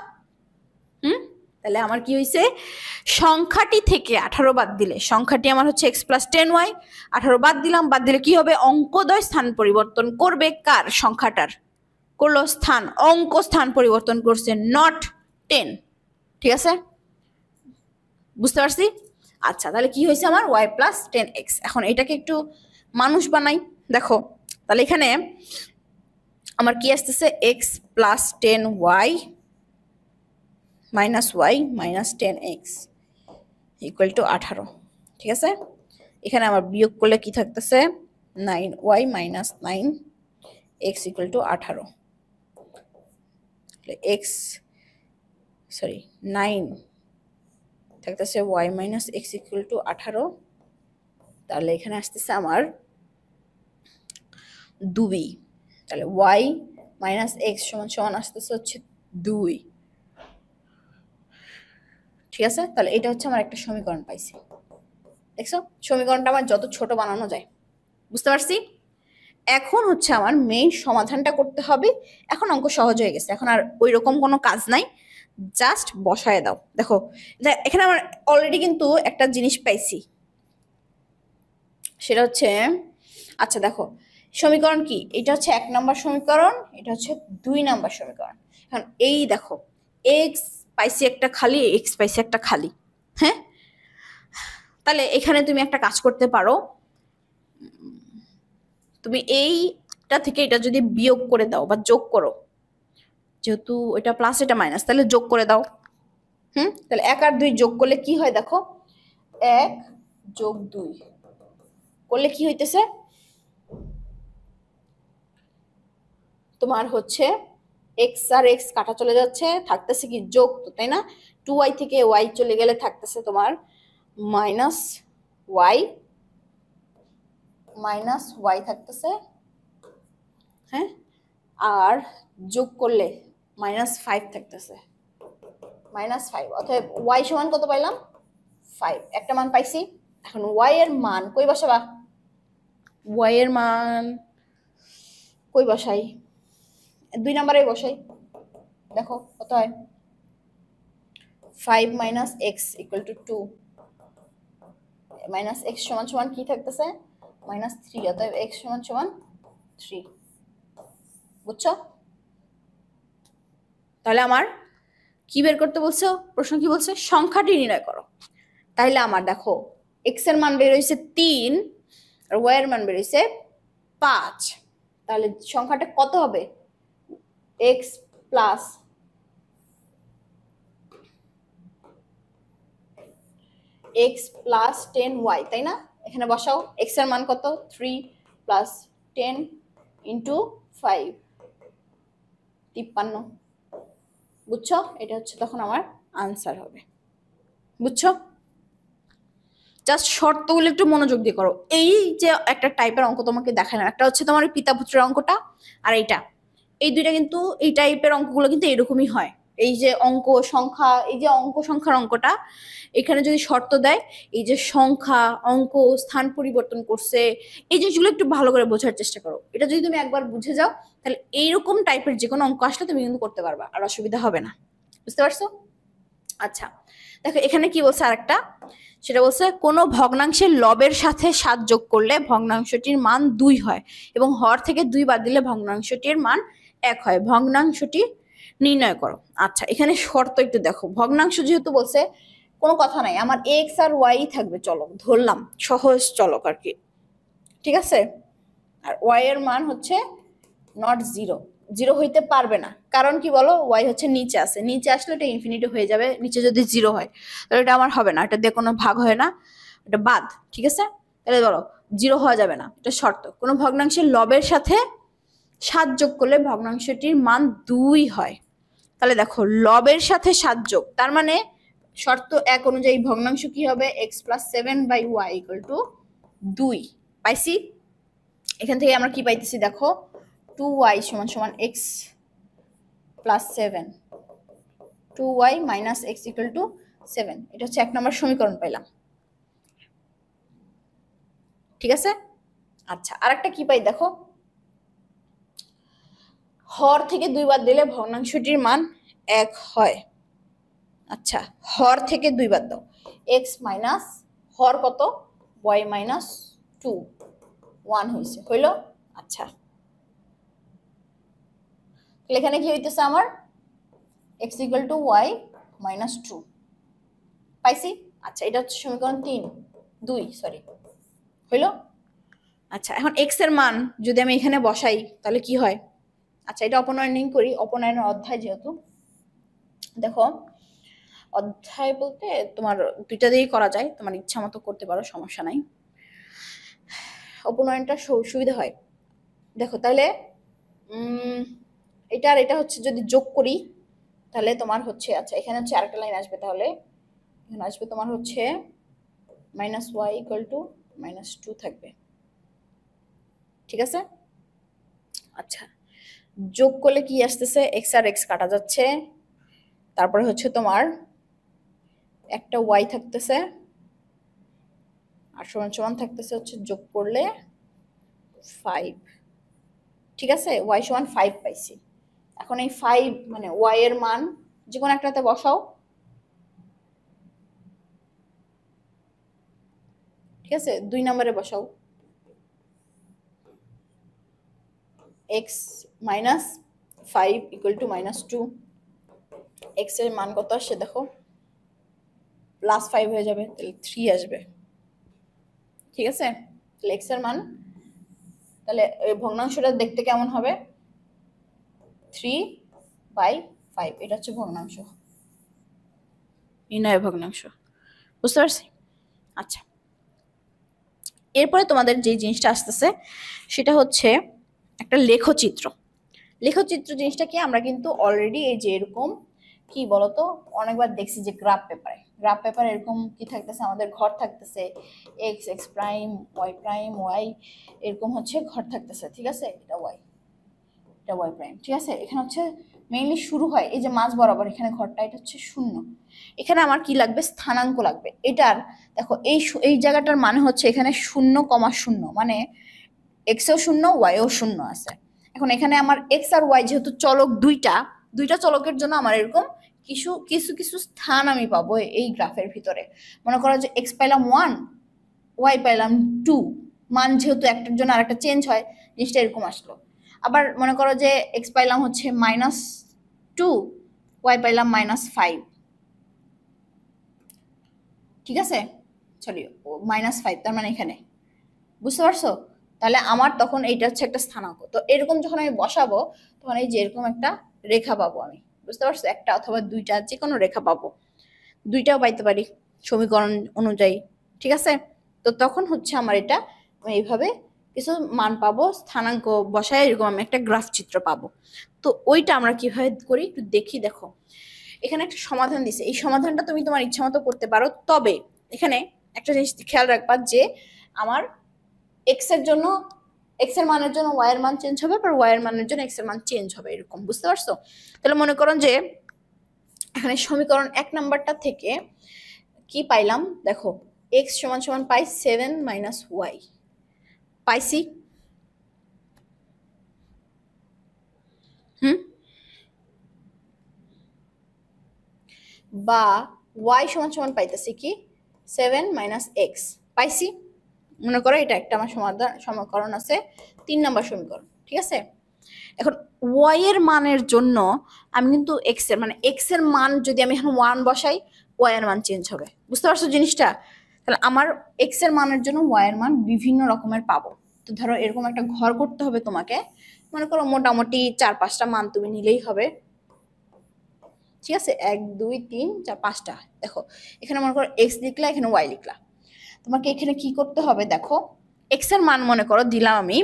Speaker 1: তাহলে আমার কি হয়েছে, সংখ্যাটি থেকে 18 বাদ দিলে, সংখ্যাটি আমার হচ্ছে x প্লাস 10y, 18 বাদ দিলাম, বাদ দিলে কি হবে অঙ্কদ্বয় স্থান পরিবর্তন করবে, কার সংখ্যাটার করলো স্থান, অঙ্ক স্থান পরিবর্তন করছে, নট 10। ঠিক আছে, বুঝতে পারছি? আচ্ছা, তাহলে কি হয়েছে আমার y প্লাস 10x। এখন এটাকে একটু মানুষ বানাই, দেখো তাহলে এখানে আমার কি আসতেছে x plus 10y minus y minus 10x equal to 18। ঠিক আছে, এখানে আমার বিয়োগ করলে কি থাকতেছে 9y minus 9x equal to 18, x sorry 9 থাকতেছে y minus x equal to 18। তাহলে এখানে আসতেছে আমার 2, তাহলে y মাইনাস x সমান সমান আসতেছে হচ্ছে 2। ঠিক আছে, তাহলে এটা হচ্ছে আমার একটা সমীকরণ পাইছি। দেখছো সমীকরণটা আমার যত ছোট বানানো যায়, বুঝতে পারছি? এখন হচ্ছে আমার মেইন সমাধানটা করতে হবে। এখন অঙ্ক সহজ হয়ে গেছে, এখন আর ওই রকম কোনো কাজ নাই, জাস্ট বসায় দাও। দেখো এখানে আমার অলরেডি কিন্তু একটা জিনিস পাইছি, সেটা হচ্ছে, আচ্ছা দেখো সমীকরণ কি, এটা হচ্ছে 1 নম্বর সমীকরণ, এটা হচ্ছে 2 নম্বর সমীকরণ। এখন এই দেখো x পাইছি একটা খালি, x পাইছি একটা খালি, হ্যাঁ? তাহলে এখানে তুমি একটা কাজ করতে পারো, তুমি এইটা থেকে এটা যদি বিয়োগ করে দাও বা যোগ করো, যেহেতু এটা প্লাস এটা মাইনাস, তাহলে যোগ করে দাও। তাহলে 1 আর 2 যোগ করলে কি হয় দেখো, 1 যোগ 2 করলে কি হইতেছে, তোমার হচ্ছে x আর x কাটা চলে যাচ্ছে, থাকতেছে কি যোগ, তো তাই না? 2y থেকে y চলে গেলে থাকতেছে তোমার মাইনাস y থাকতেছে, হ্যাঁ? আর যোগ করলে -5 থাকতেছে, -5। অতএব y সমান কত পাইলাম 5, একটা মান পাইছি। এখন y এর মান কই বসাবা, y এর মান কই বসাই, 2 নম্বরে বসাই। দেখো কত হয়, 5 minus x equal to 2, minus x সমান সমান কি থাকতেছে -3, অতএব x সমান সমান 3। বুঝছো? তাহলে আমার কি বের করতে বলছো, প্রশ্ন কি বলছে, সংখ্যাটি নির্ণয় করো। তাহলে আমার দেখো x এর মান বের হইছে 3 আর y এর মান বের হইছে 5, তাহলে সংখ্যাটা কত হবে, x প্লাস 10y, তাই না? এখানে বসাও, x এর মান কত 3 প্লাস 10 ইন্টু 5, 53। বুঝছো? এটা হচ্ছে তখন আমার আনসার হবে। বুঝছো? জাস্ট শর্তগুলো একটু মনোযোগ দিয়ে করো। এই যে একটা টাইপের অঙ্ক তোমাকে দেখালাম, একটা হচ্ছে তোমার পিতা পুত্রের অঙ্কটা, আর এইটা, এই দুইটা কিন্তু এই টাইপের অঙ্কগুলো কিন্তু এরকমই হয়। এই যে অঙ্ক সংখ্যা, এই যে অঙ্ক সংখ্যার অঙ্কটা, এখানে যদি শর্ত দেয়, এই যে সংখ্যা অঙ্ক স্থান পরিবর্তন করছে, এই জিনিসগুলো একটু ভালো করে বোঝার চেষ্টা করো। এটা যদি তুমি একবার বুঝে যাও, তাহলে এইরকম টাইপের যে কোনো অঙ্ক আসলে তুমি কিন্তু করতে পারবা, আর অসুবিধা হবে না। বুঝতে পারছো? আচ্ছা দেখো এখানে কি বলছে আরেকটা, সেটা বলছে কোনো ভগ্নাংশের লবের সাথে 7 যোগ করলে ভগ্নাংশটির মান 2 হয় এবং হর থেকে 2 বাদ দিলে ভগ্নাংশটির মান 1 হয়, ভগ্নাংশটি নির্ণয় করো। আচ্ছা এখানে শর্ত একটু দেখো, ভগ্নাংশ যেহেতু বলছে কোনো কথা নাই, আমার এক্স আর ওয়াই থাকবে চলক, ধরলাম সহজ চলক আর কি, ঠিক আছে। আর ওয়াই এর মান হচ্ছে নট জিরো, জিরো হইতে পারবে না, কারণ কি বলো, ওয়াই হচ্ছে নিচে আছে, নিচে আসলে এটা ইনফিনিটি হয়ে যাবে, নিচে যদি জিরো হয় তাহলে এটা আমার হবে না, এটা দিয়ে কোনো ভাগ হয় না, এটা বাদ, ঠিক আছে। তাহলে বলো জিরো হওয়া যাবে না, এটা শর্ত। কোনো ভগ্নাংশের লবের সাথে 7 যোগ করলে ভগ্নাংশটির মান 2 হয়। তাহলে দেখো লবের সাথে 7 যোগ, তার মানে শর্ত 1 অনুযায়ী ভগ্নাংশ কি হবে, x + 7/y = 2 পাইছি। এখান থেকে আমরা কি পাইতেছি দেখো, 2y = x + 7, 2y - x = 7, এটা হচ্ছে 1 নম্বর সমীকরণ পাইলাম, ঠিক আছে। আচ্ছা আরেকটা কি পাই দেখো, হর থেকে 2 বাদ দিলে ভগ্নাংশটির মান 1 হয়। আচ্ছা হর থেকে 2 বাদ দাও, x মাইনাস হর কত, y - 2, 1 হয়েছে, হইল। আচ্ছা তাহলে এখানে কি হইতেছে আমার, x = y - 2 পাইছি। আচ্ছা এটা হচ্ছে সমীকরণ 2 সরি, হইল। আচ্ছা এখন x এর মান যদি আমি এখানে বসাই তাহলে কি হয়, আচ্ছা এটা অপনয়ন করি, অপনয়নের অধ্যায় যেহেতু, দেখো অধ্যায় বলতে তোমার দুইটা দিয়েই করা যায়, তোমার ইচ্ছা মতো করতে পারো, সমস্যা নাই, অপনয়নটা সুবিধা হয়। দেখো তাহলে এটা আর এটা হচ্ছে যদি যোগ করি তাহলে তোমার হচ্ছে, আচ্ছা এখানে হচ্ছে আরেকটা লাইন আসবে, তাহলে এখানে আসবে তোমার হচ্ছে -y = -2 থাকবে, ঠিক আছে। আচ্ছা যোগ করলে কি আসতেছে, x আর x কাটা যাচ্ছে, তারপরে হচ্ছে তোমার একটা y থাকতেছে, আর সমান সমান থাকতেছে হচ্ছে যোগ করলে 5, ঠিক আছে, y = 5 পাইছি। এখন এই 5 মানে y এর মান যে কোনো একটাতে বসাও, ঠিক আছে, 2 নম্বরে বসাও, x - 5 = -2, x এর মান কত আসছে দেখো, +5 হয়ে যাবে, তাহলে 3 আসবে, ঠিক আছে। তাহলে x এর মান, তাহলে এই ভগ্নাংশটা দেখতে কেমন হবে, 3/5, এটা হচ্ছে ভগ্নাংশ, নির্ণয় ভগ্নাংশ, বুঝতে পারছি। আচ্ছা এরপরে তোমাদের যে জিনিসটা আসতেছে সেটা হচ্ছে একটা লেখচিত্র। লেখচিত্র জিনিসটা কি, আমরা কিন্তু অলরেডি এই যে এরকম কি বলতো অনেকবার দেখছি যে গ্রাফ পেপারে এরকম কি থাকতেছে, আমাদের ঘর থাকতেছে x প্রাইম y এরকম হচ্ছে ঘর থাকতেছে, ঠিক আছে, এটা y প্রাইম, ঠিক আছে। এখানে হচ্ছে মেইনলি শুরু হয় এই যে মাঝ বরাবর এখানে ঘরটা, এটা হচ্ছে 0, এখানে আমার কি লাগবে, স্থানাঙ্ক লাগবে। এটার দেখো এই জায়গাটার মানে হচ্ছে এখানে 0,0 মানে এক্সও 0 ওয়াইও 0 আছে। এখন এখানে আমার এক্স আর ওয়াই যেহেতু চলক দুইটা চলকের জন্য আমার এরকম কিছু কিছু কিছু স্থান আমি পাবো এই গ্রাফের ভিতরে। মনে করো যে এক্স পাইলাম 1, ওয়াই পাইলাম 2, মান যেহেতু একটার জন্য আরেকটা চেঞ্জ হয়, জিনিসটা এরকম আসলো। আবার মনে করো যে এক্স পাইলাম হচ্ছে -2, ওয়াই পাইলাম -5, ঠিক আছে, সরি -5, তার মানে এখানে, বুঝতে পারছো। তাহলে আমার তখন এইটা হচ্ছে একটা স্থানাঙ্ক, তো এরকম যখন আমি বসাবো তখন এই যে এরকম একটা রেখা পাবো আমি, বুঝতে পারছো, একটা অথবা দুইটা যে কোনো রেখা পাবো, দুইটাও পাইতে পারি সমীকরণ অনুযায়ী, ঠিক আছে। তো তখন হচ্ছে আমার এটা আমি এইভাবে কিছু মান পাবো, স্থানাঙ্ক বসায় এরকম আমি একটা গ্রাফ চিত্র পাবো। তো ওইটা আমরা কিভাবে করি একটু দেখি। দেখো এখানে একটা সমাধান দিছে, এই সমাধানটা তুমি তোমার ইচ্ছা মতো করতে পারো, তবে এখানে একটা জিনিস খেয়াল রাখবা যে আমার এক্স এর জন্য এক্স এর মানের জন্য ওয়াই এর মান চেঞ্জ হবে, আর ওয়াই এর মানের জন্য এক্স এর মান চেঞ্জ হবে, এরকম, বুঝতে পারছো। তাহলে মনে করুন যে এখানে সমীকরণ 1 নাম্বারটা থেকে কি পাইলাম দেখো, এক্স = পাই 7 - ওয়াই, পাইছি, বা ওয়াই = পাইতেছি কি 7 - এক্স, পাইছি। মনে করো এটা একটা আমার সমীকরণ আছে, 3 নাম্বার সমীকরণ, ঠিক আছে। এখন ওয়াই এর মানের জন্য আমি কিন্তু এক্স এর মান যদি আমি এখন 1 বসাই ওয়াই এর মান চেঞ্জ হবে। বুঝতে পারছো জিনিসটা? তাহলে আমার এক্স এর মানের জন্য ওয়াই এর মান বিভিন্ন রকমের পাবো। তো ধরো এরকম একটা ঘর করতে হবে তোমাকে, মনে করো মোটামুটি 4-5টা মান তুমি নিলেই হবে। ঠিক আছে, 1 2 3 4 5টা। দেখো এখানে মনে করো এক্স লিখলা, এখানে ওয়াই লিখলা। তোমাকে এখানে কি করতে হবে দেখো, এক্স এর মান মনে করো দিলাম আমি,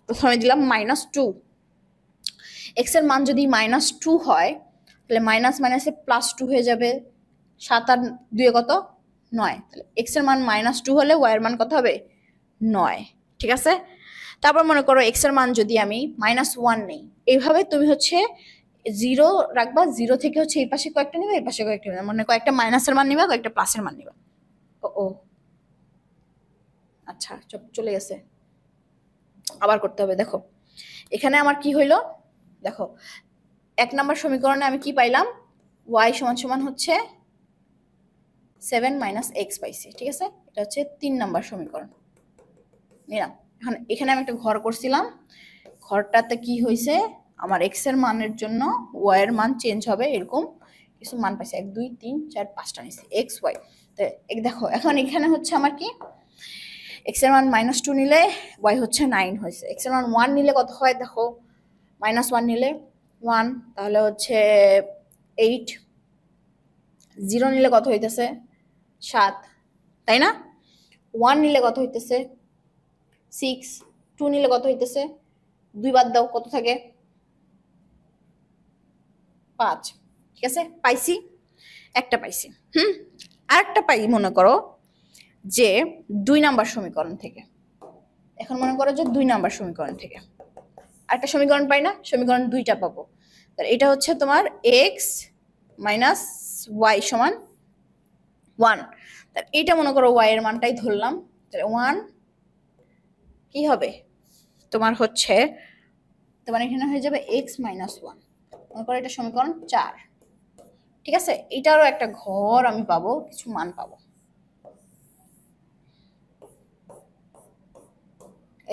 Speaker 1: প্রথমে দিলাম -2। এক্স এর মান যদি -2 হয় তাহলে মাইনাস মাইনাসে +2 হয়ে যাবে। 7 আর 2 কত? 9। তাহলে এক্স এর মান -2 হলে ওয়াই এর মান কত হবে? 9। ঠিক আছে, তারপর মনে করো এক্স এর মান যদি আমি -1 নেই, এইভাবে তুমি হচ্ছে 0 রাখবা, 0 থেকে হচ্ছে এই পাশে কয়েকটা নিবা, এই পাশে কয়েকটা নিবা, মানে কয়েকটা মাইনাসের মান নিবা, কয়েকটা প্লাসের মান নিবা। ও আচ্ছা চলে গেছে, আবার করতে হবে। দেখো এখানে আমার কি হইলো, দেখো 1 নম্বর সমীকরণে আমি কি পাইলাম, y সমান সমান হচ্ছে 7 - x পাইছি। ঠিক আছে, এটা হচ্ছে 3 নম্বর সমীকরণ নিলাম। এখন এখানে আমি একটা ঘর করছিলাম, ঘরটাতে কি হয়েছে, আমার x এর মানের জন্য y এর মান চেঞ্জ হবে, এরকম কিছু মান পাইছি। 1 2 3 4 5টা নিছি x y। তো দেখো এখন এখানে হচ্ছে আমার কি, x এর মান -2 নিলে y হচ্ছে 9 হয়েছে। x এর মান 1 নিলে কত হয় দেখো, -1 নিলে 1, তাহলে হচ্ছে 8। 0 নিলে কত হইতেছে 7, তাই না? 1 নিলে কত হইতেছে 6, 2 নিলে কত হইতেছে, 2 বাদ দাও কত থাকে 5। ঠিক আছে, পাইছি একটা, পাইছি। আরেকটা পাই মনে করো যে 2 নাম্বার সমীকরণ থেকে। এখন মনে করো যে 2 নাম্বার সমীকরণ থেকে আরেকটা সমীকরণ পাই না, সমীকরণ 2টা পাবো। তাহলে এটা হচ্ছে তোমার x - y সমান 1। তাহলে এটা মনে করো y এর মানটাই ধরলাম। তাহলে 1 কি হবে তোমার হচ্ছে, তোমার এখানে হয়ে যাবে x - 1। মনে করো এটা সমীকরণ 4। ঠিক আছে, এটারও একটা ঘর আমি পাবো, কিছু মান পাবো।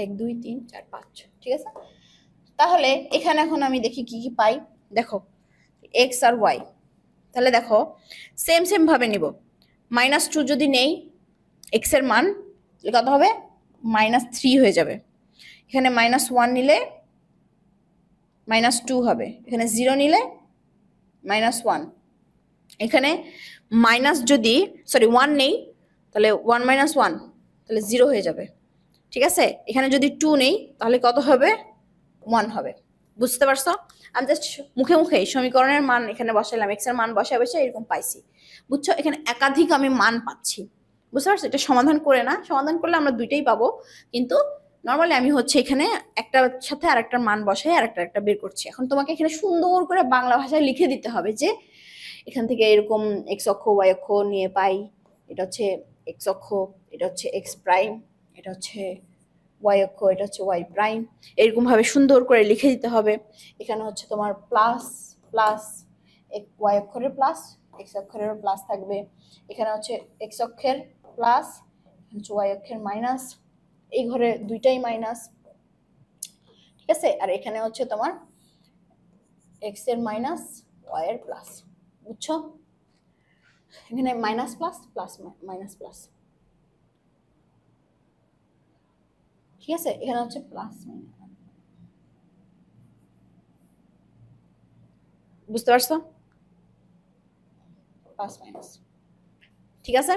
Speaker 1: 1 2 3 4 5। ঠিক আছে, তাহলে এখানে এখন আমি দেখি কি কি পাই। দেখো x আর y, তাহলে দেখো সেম ভাবে নিব। -2 যদি নেই x এর মান, কত হবে -3 হয়ে যাবে। এখানে -1 নিলে -2 হবে। এখানে 0 নিলে -1। এখানে যদি 1 নেই তাহলে 1 - 1 তাহলে 0 হয়ে যাবে। ঠিক আছে, এখানে যদি 2 নেই তাহলে কত হবে 1 হবে। বুঝতে পারছো? আমি জাস্ট মুখে মুখে সমীকরণের মান এখানে বসাইলাম, এক্স এর মান বসে বসে এরকম পাইছি। বুঝছো, এখানে একাধিক আমি মান পাচ্ছি। বুঝতে পারছো? এটা সমাধান করে না, সমাধান করলে আমরা দুইটাই পাবো, কিন্তু নর্মালি আমি হচ্ছে এখানে একটার সাথে আরেকটার মান বসাই আর একটা বের করছি। এখন তোমাকে এখানে সুন্দর করে বাংলা ভাষায় লিখে দিতে হবে যে এখান থেকে এরকম এক্স অক্ষ ওয়াই অক্ষ নিয়ে পাই, এটা হচ্ছে এক্স অক্ষ, এটা হচ্ছে এক্স প্রাইম, এটা হচ্ছে ওয়াই অক্ষ, এটা হচ্ছে ওয়াই প্রাইম, এরকম ভাবে সুন্দর করে লিখে দিতে হবে। এখানে হচ্ছে তোমার প্লাস প্লাস, ওয়াই অক্ষরের প্লাস, এক্স অক্ষরের প্লাস থাকবে। এখানে হচ্ছে এক্স অক্ষের প্লাস, হচ্ছে ওয়াই অক্ষের মাইনাস, এই ঘরে দুইটাই মাইনাস। ঠিক আছে, আর এখানে হচ্ছে তোমার এক্স এর মাইনাস, ওয়াই এর প্লাস। বুঝছো, এখানে minus plus plus minus plus. ঠিক আছে, এখানে হচ্ছে প্লাস মাইনাস। বুঝতে পারছো? Plus minus. ঠিক আছে,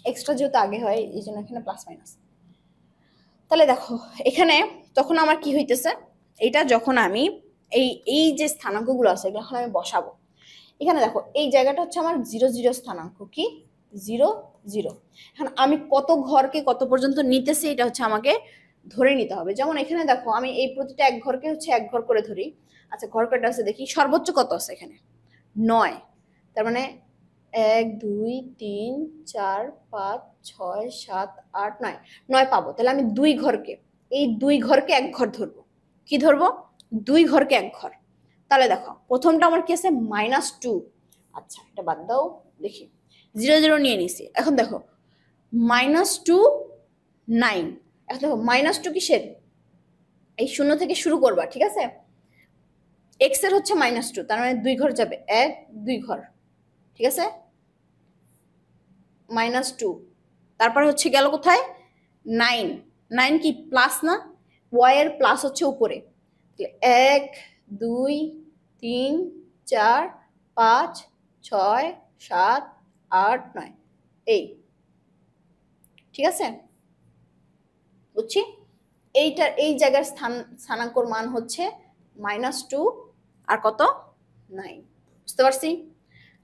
Speaker 1: এক্সট্রা যেহেতু আগে হয় এই জন্য এখানে প্লাস মাইনাস। তাহলে দেখো এখানে তখন আমার কি হইতেছে, এটা যখন আমি এই এই যে স্থানাঙ্কগুলো আছে এগুলো এখন আমি বসাবো। এখানে দেখো এই জায়গাটা হচ্ছে আমার 0 0 স্থানাঙ্ক, কি 0 0। এখন আমি কত ঘরকে কত পর্যন্ত নিতেছি এটা হচ্ছে আমাকে ধরে নিতে হবে। যেমন এখানে দেখো আমি এই প্রতিটা এক ঘরকে হচ্ছে এক ঘর করে ধরি। আচ্ছা ঘর কয়টা আছে দেখি, সর্বোচ্চ কত আছে এখানে 9। তার মানে 1 2 3 4 5 6 7 8 9, 9 পাবো। তাহলে আমি দুই ঘরকে, এই দুই ঘরকে এক ঘর ধরবো। কি ধরবো? দুই ঘরকে এক ঘর। তাহলে দেখো প্রথমটা আমার কি আছে -2। আচ্ছা এটা বাদ দাও, দেখি 0 0 নিয়ে নিছি। এখন দেখো -2 9। এখন দেখো -2 কিসের, এই শূন্য থেকে শুরু করবা। ঠিক আছে, এক্স এর হচ্ছে -2, তার মানে 2 ঘর যাবে, 1 2 ঘর, ঠিক আছে, -2। তারপরে হচ্ছে গেল কোথায়, 9, 9 কি প্লাস না, ওয়াই এর প্লাস হচ্ছে উপরে, 1 2 3 4 5 6 7 8 9, এই, ঠিক আছে, বুঝছি। এইটার এই জায়গার স্থানাঙ্কর মান হচ্ছে -2 আর কত, 9, বুঝতে পারছি।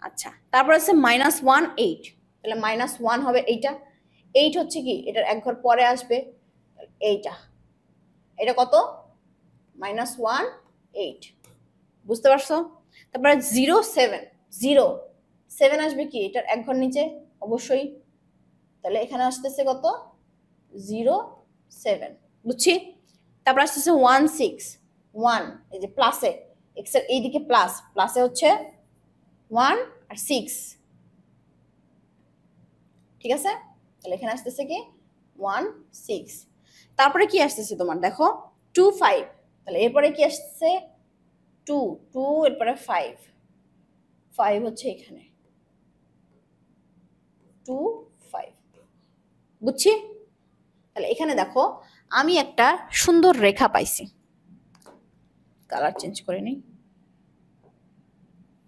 Speaker 1: আচ্ছা, তারপর আছে -1 8, তাহলে -1 হবে এইটা, 8 হচ্ছে কি এটার এক ঘর পরে আসবে, এইটা, এটা কত, -1 8, বুঝতে পারছো। তারপরে 0 7, 0 7 আসবে কি এটার এক ঘর নিচে অবশ্যই, তাহলে এখানে আসতেছে কত, 0 7, বুঝছি। তারপর আসতেছে 1 6, 1 এই যে প্লাসে, এক্স এর এইদিকে প্লাস, প্লাসে হচ্ছে 1 আর 6, ঠিক আছে, তাহলে এখানে আসতেছে কি 1 6। তারপরে কি আসতেছে তোমার দেখো 2 5, তাহলে এরপরে কি আসছে 2 2, এরপরে 5 5 হচ্ছে এখানে 2 5, বুঝছি। তাহলে এখানে দেখো আমি একটা সুন্দর রেখা পাইছি, কালার চেঞ্জ করে নিই,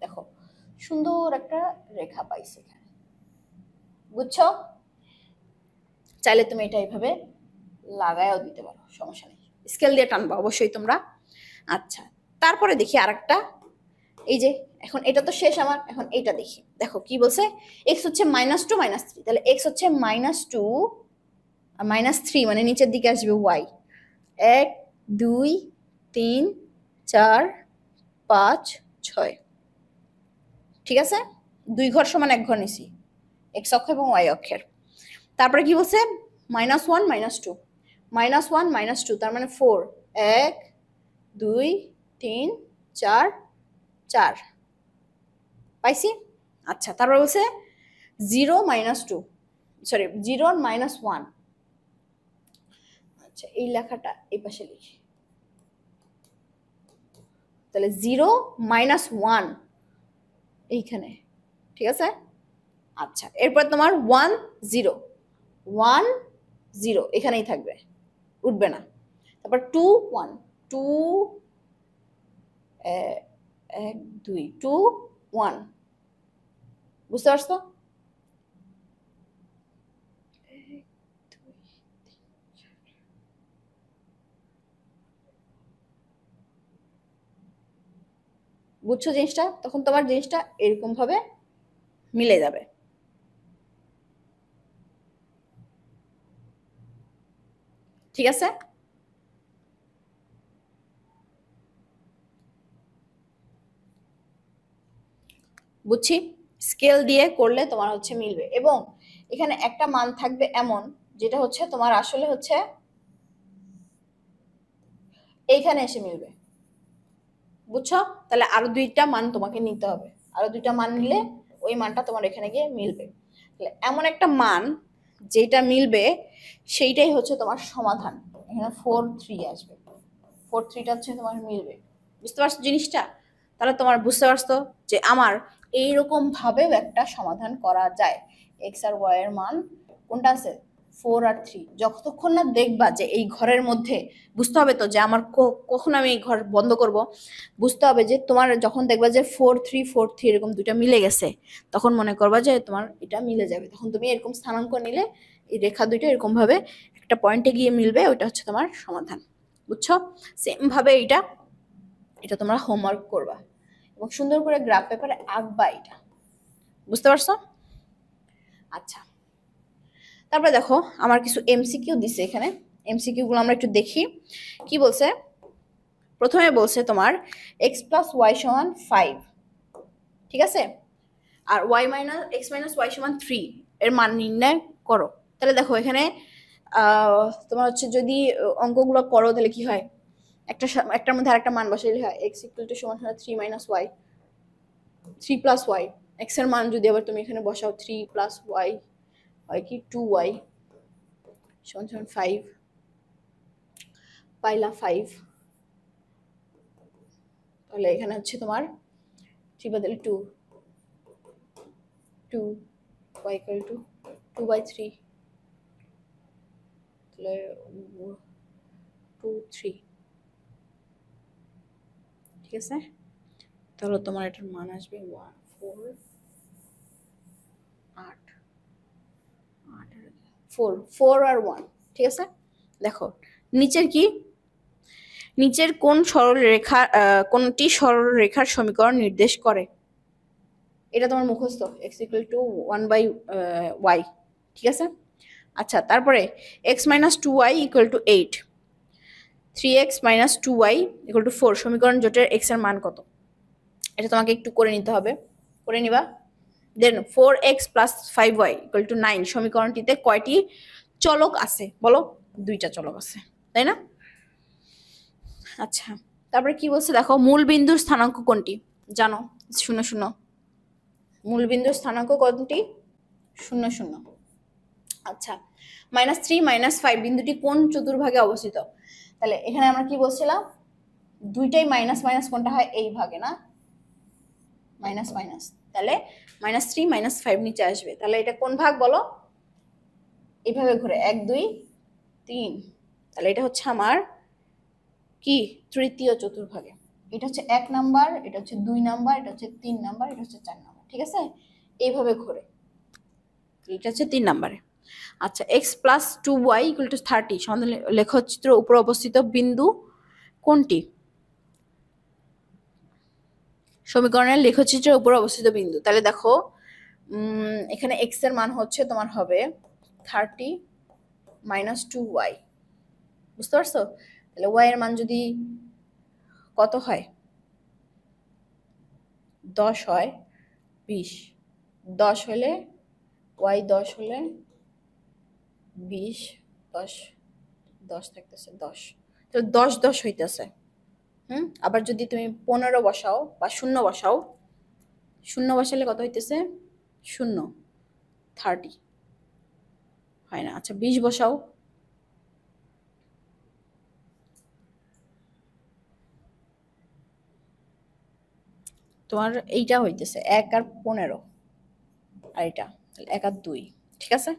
Speaker 1: দেখো সুন্দর একটা রেখা পাইছি এখানে, বুঝছো। চাইলে তুমি এটা এইভাবে লাগায়ও দিতে পারো, সমস্যা নেই, স্কেল দিয়ে টানবা অবশ্যই তোমরা। আচ্ছা, তারপরে দেখি আরেকটা, এই যে এখন এটা তো শেষ আমার, এখন এইটা দেখি, দেখো কি বলছে, এক্স হচ্ছে -2 -3, তাহলে এক্স হচ্ছে -2 আর -3 মানে নিচের দিকে আসবে ওয়াই, 1 2 3 4 5 6, ঠিক আছে, 2 ঘর সমান 1 ঘর নিছি এক্স অক্ষ এবং ওয়াই অক্ষের। তারপরে কি বলছে -1 -2, -1 -2 তার মানে 4, 1 2 3 4 4, পাইছি। আচ্ছা, তারপর বলছে 0 -2, সরি 0 -1, আচ্ছা এই লেখাটা এই পাশে লিখি, তাহলে 0 -1 এইখানে, ঠিক আছে। আচ্ছা, এরপর তোমার 1 0 1 0 এখানেই থাকবে, উঠবে না। তারপর 2 1 2 1 2 2 1, বুঝতে পারছো। বুঝছো জিনিসটা, তখন তোমার জিনিসটা এরকম ভাবে মিলে যাবে, ঠিক আছে। বুঝছি, স্কেল দিয়ে করলে তোমার হচ্ছে মিলবে, এবং এখানে একটা মান থাকবে এমন যেটা হচ্ছে তোমার আসলে হচ্ছে এইখানে এসে মিলবে, বুঝছো। তাহলে আরো 2টা মান তোমাকে নিতে হবে, আরো 2টা মান নিলে ওই মানটা তোমার এখানে গিয়ে মিলবে। তাহলে এমন একটা মান যেটা মিলবে সেইটাই হচ্ছে তোমার সমাধান, এখানে 4 3 আসবে, 4 3টা হচ্ছে তোমার মিলবে, বুঝতে পারছো জিনিসটা। তাহলে তোমার বুঝতে পারছো যে আমার এইরকম ভাবেও একটা সমাধান করা যায়, এক্স আর ওয়াই এর মান কোনটা আছে 4 আর 3, যতক্ষণ না দেখবা যে এই ঘরের মধ্যে, বুঝতে হবে তো যে আমার কখন আমি এই ঘর বন্ধ করব, বুঝতে হবে যে তোমার যখন দেখবা যে 4 3 4 3 এরকম দুইটা মিলে গেছে, তখন মনে করবা যে তোমার এটা মিলে যাবে, তখন তুমি এরকম স্থানাঙ্ক নিলে এই রেখা দুইটা এরকম ভাবে একটা পয়েন্টে গিয়ে মিলবে, ওইটা হচ্ছে তোমার সমাধান, বুঝছো। সেম ভাবে এটা এটা তোমরা হোমওয়ার্ক করবা এবং সুন্দর করে গ্রাফ পেপারে আঁকবা, এটা বুঝতে পারছো। আচ্ছা, তারপরে দেখো আমার কিছু এমসিকিউ দিছে এখানে, এমসিকিউ গুলো আমরা একটু দেখি কি বলছে। প্রথমে বলছে তোমার এক্স প্লাস ওয়াই সমান 5, ঠিক আছে, আর Y minus X minus Y সমান 3 এর মান নির্ণয় করো। তাহলে দেখো এখানে তোমার হচ্ছে যদি অঙ্কগুলো করো তাহলে কি হয়, একটার মধ্যে আরেকটা মান বসাইলে হয়, এক্স ইকুয়াল টু সমান হয় 3 minus y, 3 plus y, x এর মান যদি আবার তুমি এখানে বসাও 3 প্লাস ওয়াই হয় কি 2y সমান সমান 5, পাইলা 5 তাহলে এখানে হচ্ছে তোমার 3 বদলে 2 2 y equal to 2/3, তাহলে 2 3, ঠিক আছে। তাহলে তোমার এটার মান আসবে 1 4 8 4 4 আর 1, ঠিক আছে। দেখো নিচের কি, নিচের কোন সরল রেখা কোনটি সরল রেখার সমীকরণ নির্দেশ করে? এটা তোমার মুখস্থ, x equal to 1/y, ঠিক আছে। আচ্ছা তারপরে x minus 2y equal to 8, 3x minus 2y equal to 4 সমীকরণ জোটের x এর মান কত? এটা তোমাকে একটু করে নিতে হবে, করে নিবা। দেন 4x plus 5y equal to 9 সমীকরণটিতে কয়টি চলক আছে বলো? 2টা চলক আছে, তাই না? আচ্ছা তারপরে কি বলছে দেখো, মূল বিন্দুর স্থানাঙ্ক কোনটি জানো? 0 0, মূল বিন্দুর স্থানাঙ্ক কোনটি? 0 0। আচ্ছা -3 -5 বিন্দুটি কোন চতুর্ভাগে অবস্থিত? তাহলে এখানে আমরা কি বলছিলাম, দুইটাই মাইনাস মাইনাস কোনটা হয়? এই ভাগে না, মাইনাস মাইনাস, তাহলে -3 -5 নিচে আসবে। তাহলে এটা কোন ভাগ বলো? এইভাবে ঘুরে 1 2 3, তাহলে এটা হচ্ছে আমার কি তৃতীয় চতুর্ভাগে। এটা হচ্ছে 1 নাম্বার, এটা হচ্ছে 2 নাম্বার, এটা হচ্ছে 3 নাম্বার, এটা হচ্ছে 4 নাম্বার, ঠিক আছে। এইভাবে ঘুরে এটা হচ্ছে 3 নাম্বারে। আচ্ছা x plus 2y equal to 30 সমাধান লেখচিত্র উপর অবস্থিত বিন্দু কোনটি? সমীকরণের লেখচিত্রের উপর অবস্থিত বিন্দু। তাহলে দেখো এখানে x এর মান হচ্ছে তোমার হবে 30 minus 2y, বুঝতে পারছো? তাহলে y এর মান যদি কত হয়? 10 হয়, 20, 10 হলে y 10 হলে 20, 10 10 থাকতেছে 10, তো 10 10 হইতেছে। আবার যদি তুমি 15 বসাও বা 0 বসাও, 0 বসালে কত হইতেছে? 0 30 হয় না। আচ্ছা 20 বসাও, তোমার এইটা হইতেছে 1 আর 15, আর এটা তাহলে 1 আর 2, ঠিক আছে।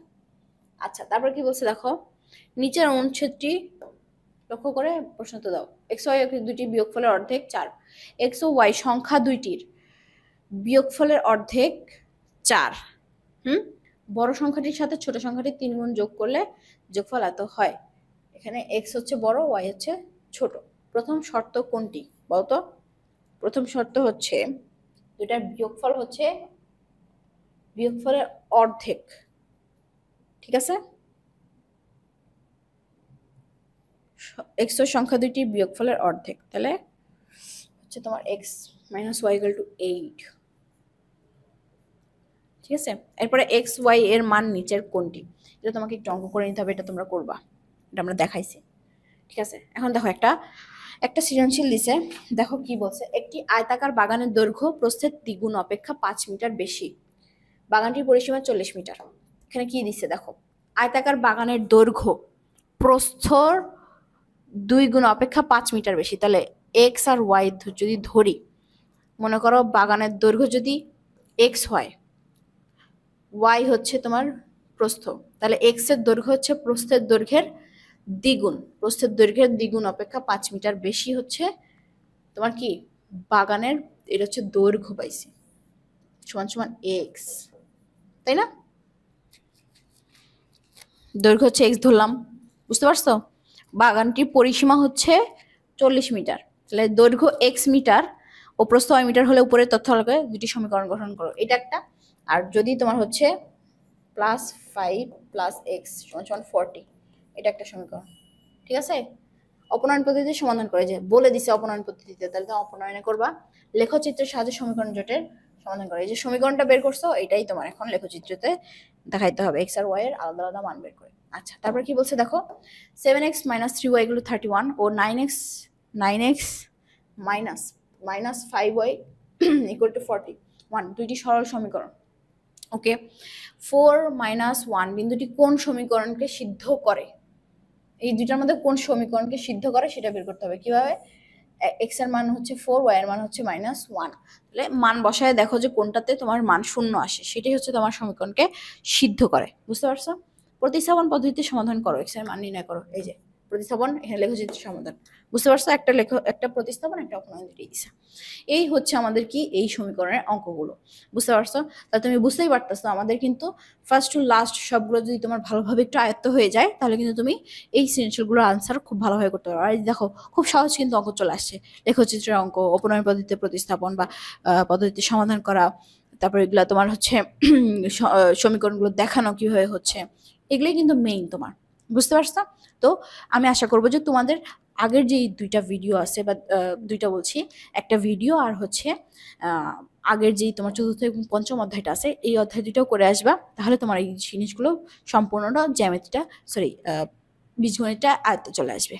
Speaker 1: আচ্ছা তারপর কি বলছে দেখো, নিচের অনুচ্ছেদটি লক্ষ্য করে প্রশ্নটা দাও। x y দুইটি বিয়োগফলের অর্ধেক 4, x ও y সংখ্যা দুইটির বিয়োগফলের অর্ধেক 4, বড় সংখ্যাটির সাথে ছোট সংখ্যাটি 3 গুণ যোগ করলে যোগফল এত হয়। এখানে x হচ্ছে বড়, y হচ্ছে ছোট। প্রথম শর্ত কোনটি বলতো? প্রথম শর্ত হচ্ছে দুইটার বিয়োগফল হচ্ছে বিয়োগফলের অর্ধেক, ঠিক আছে। x এর সংখ্যা দুইটি বিয়োগফলের অর্ধেক, তাহলে হচ্ছে তোমার x minus y equal to 8, ঠিক আছে। এরপরে x y এর মান নিচের কোনটি? এটা তোমাকে একটু অঙ্ক করে নিতে হবে, এটা তোমরা করবা, এটা আমরা দেখাইছি, ঠিক আছে। এখন দেখো একটা সৃজনশীল দিছে, দেখো কি বলছে, একটি আয়তাকার বাগানের দৈর্ঘ্য প্রস্থের দ্বিগুণ অপেক্ষা 5 মিটার বেশি, বাগানটির পরিসীমা 40 মিটার। এখানে কি দিচ্ছে দেখো, আয়তাকার বাগানের দৈর্ঘ্য প্রস্থর 2 গুণ অপেক্ষা 5 মিটার বেশি। তাহলে এক্স আর ওয়াই যদি ধরি, মনে করো বাগানের দৈর্ঘ্য যদি এক্স হয়, ওয়াই হচ্ছে তোমার প্রস্থ, তাহলে এক্স এর দৈর্ঘ্য হচ্ছে প্রস্থের দৈর্ঘ্যের দ্বিগুণ, প্রস্থের দৈর্ঘ্যের দ্বিগুণ অপেক্ষা 5 মিটার বেশি হচ্ছে তোমার কি বাগানের, এটা হচ্ছে দৈর্ঘ্য পাইছি, সমান সমান এক্স, তাই না? দৈর্ঘ্য হচ্ছে এক্স ধরলাম, বুঝতে পারছো? বাগানটির পরিসীমা হচ্ছে 40 মিটার, তাহলে দৈর্ঘ্য এক্স মিটার ও প্রস্থ y মিটার হলে উপরের তথ্য আলোকে দুটি সমীকরণ গঠন করো, এটা একটা। আর যদি তোমার হচ্ছে +5 + x = 40, এটা একটা সমীকরণ, ঠিক আছে। অপনয়ন পদ্ধতিতে সমাধান করে, যে বলে দিছে অপনয়ন পদ্ধতিতে, তাহলে তুমি অপনয়নে করবা। লেখচিত্রের সাহায্যে সমীকরণ জোটের সমাধান করে, এই যে সমীকরণটা বের করছো এটাই তোমার এখন লেখচিত্রতে দেখাইতে হবে, x আর y এর আলাদা আলাদা মান বের করে। আচ্ছা তারপর কি বলছে দেখো, 7x - 3y = 31 ও 9x - 5y = 41 দুইটি সরল সমীকরণ। ওকে, 4 - 1 বিন্দুটি কোন সমীকরণকে সিদ্ধ করে? এই দুইটার মধ্যে কোন সমীকরণকে সিদ্ধ করে সেটা বের করতে হবে। কিভাবে? এক্স এর মান হচ্ছে 4, ওয়াই এর মান হচ্ছে -1। তাহলে মান বসায় দেখো যে কোনটাতে তোমার মান শূন্য আসে, সেটাই হচ্ছে তোমার সমীকরণকে সিদ্ধ করে। বুঝতে পারছো? প্রতিস্থাপন পদ্ধতিতে সমাধান করো, এক্স এর মান নির্ণয় করো। এই যে প্রতিস্থাপন, এখানে লেখো যে সমাধান। বুঝতে পারছো? একটা লেখো, একটা প্রতিস্থাপন, একটা অপনয়ন দুটোই দিছে। এই হচ্ছে আমাদের কি এই সমীকরণের অঙ্কগুলো। বুঝতে পারছো? তাহলে তুমি বুঝতেই পারতেছো আমাদের কিন্তু ফার্স্ট টু লাস্ট সবগুলো যদি তোমার ভালোভাবে একটু আয়ত্ত হয়ে যায়, তাহলে কিন্তু তুমি এই সৃজনশীলগুলোর আনসার খুব ভালোভাবে করতে পারো। আর দেখো খুব সহজ কিন্তু অঙ্ক চলে আসছে, লেখচিত্রের অঙ্ক, অপনয়ন পদ্ধতিতে প্রতিস্থাপন বা পদ্ধতিতে সমাধান করা, তারপর এগুলা তোমার হচ্ছে সমীকরণগুলো দেখানো কিভাবে হচ্ছে, এগুলোই কিন্তু মেইন তোমার। বুঝতে পারছো? তো আমি আশা করবো যে তোমাদের আগের যে দুইটা ভিডিও আছে বা দুইটা বলছি, একটা ভিডিও আর হচ্ছে আগের যেই তোমার চতুর্থ এবং পঞ্চম অধ্যায়টা আছে, এই অধ্যায় দুইটাও করে আসবা, তাহলে তোমার এই জিনিসগুলো সম্পূর্ণটা জ্যামিতিটা, সরি, বীজগণিতটা আয়ত্তে চলে আসবে।